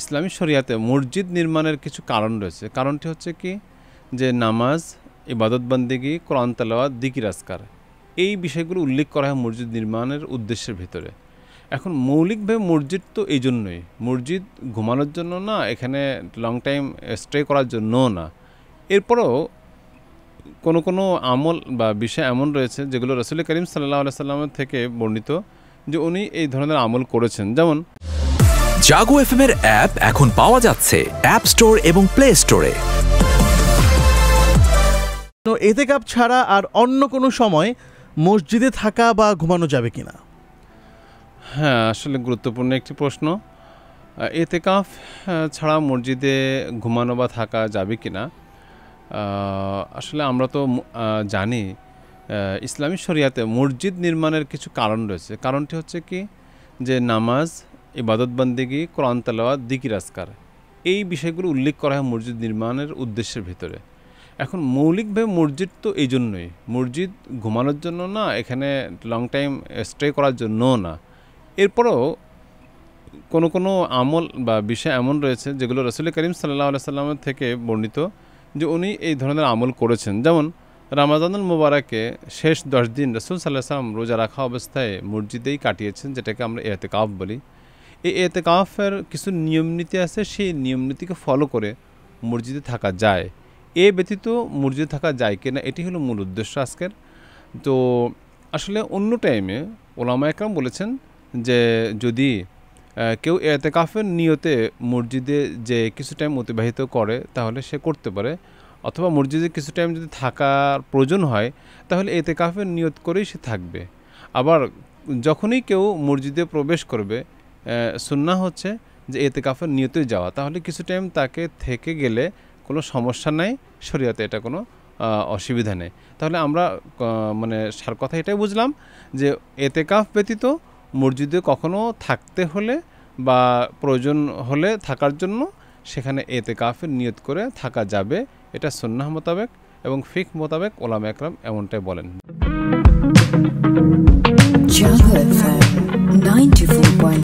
ইসলামী শরিয়াতে মসজিদ নির্মাণের কিছু কারণ রয়েছে। কারণটি হচ্ছে কি যে নামাজ, ইবাদত বান্দেগি, কোরআন তেলাওয়াত, জিকির আজকার এই বিষয়গুলো উল্লেখ করা হয় মসজিদ নির্মাণের উদ্দেশ্যের ভিতরে। এখন মৌলিকভাবে মসজিদ তো এই জন্যই, মসজিদ ঘুমানোর জন্য না, এখানে লং টাইম স্টে করার জন্যও না। এরপরেও কোনো কোনো আমল বা বিষয় এমন রয়েছে যেগুলো রাসূল করিম সাল্লাল্লাহু আলাইহি সাল্লামের থেকে বর্ণিত যে উনি এই ধরনের আমল করেছেন। যেমন জাগো এফএম এর অ্যাপ এখন পাওয়া যাচ্ছে অ্যাপ স্টোর এবং প্লে স্টোরে। এতেকাফ ছাড়া আর অন্য কোনো সময় মসজিদে থাকা বা ঘুমানো যাবে কিনা? হ্যাঁ, আসলে গুরুত্বপূর্ণ একটি প্রশ্ন। এতেকাফ ছাড়া মসজিদে ঘুমানো বা থাকা যাবে কিনা, আসলে আমরা তো জানি ইসলামী শরিয়াতে মসজিদ নির্মাণের কিছু কারণ রয়েছে। কারণটি হচ্ছে কি যে নামাজ, ইবাদত বান্দেগি, কোরআন তেলাওয়াত, জিকির আজকার এই বিষয়গুলো উল্লেখ করা হয় মসজিদ নির্মাণের উদ্দেশ্যের ভিতরে। এখন মৌলিকভাবে মসজিদ তো এই জন্যই, মসজিদ ঘুমানোর জন্য না, এখানে লং টাইম স্টে করার জন্যও না। এরপরেও কোনো কোনো আমল বা বিষয় এমন রয়েছে যেগুলো রাসূল করিম সাল্লাল্লাহু আলাইহি সাল্লামের থেকে বর্ণিত যে উনি এই ধরনের আমল করেছেন। যেমন রমাদানুল মুবারাকে শেষ 10 দিন রাসূল সাল্লাল্লাহু আলাইহি সাল্লাম রোজা রাখা অবস্থায় মসজিদেই কাটিয়েছেন, যেটাকে আমরা এতেকাফ বলি। এই এতেকাফের কিছু নিয়মনীতি আছে, সেই নিয়মনীতিকে ফলো করে মসজিদে থাকা যায়। এ ব্যতীত মসজিদে থাকা যায় কিনা, এটি হলো মূল উদ্দেশ্য আজকের। তো আসলে অন্য টাইমে ওলামা একরাম বলেছেন যে যদি কেউ এতেকাফের নিয়তে মসজিদে যে কিছু টাইম অতিবাহিত করে তাহলে সে করতে পারে, অথবা মসজিদে কিছু টাইম যদি থাকার প্রয়োজন হয় তাহলে এতেকাফের নিয়ত করেই সে থাকবে। আবার যখনই কেউ মসজিদে প্রবেশ করবে, সুন্নাহ হচ্ছে যে এতেকাফের নিয়তে যাওয়া, তাহলে কিছু টাইম তাকে থেকে গেলে কোনো সমস্যা নাই, শরীয়তে এটা কোনো অসুবিধা নেই। তাহলে আমরা মানে সার কথা এটাই বুঝলাম যে এতেকাফ ব্যতীত মসজিদে কখনো থাকতে হলে বা প্রয়োজন হলে থাকার জন্য সেখানে এতেকাফের নিয়ত করে থাকা যাবে। এটা সুন্নাহ মোতাবেক এবং ফিকহ মোতাবেক ওলামা একরাম এমনটাই বলেন।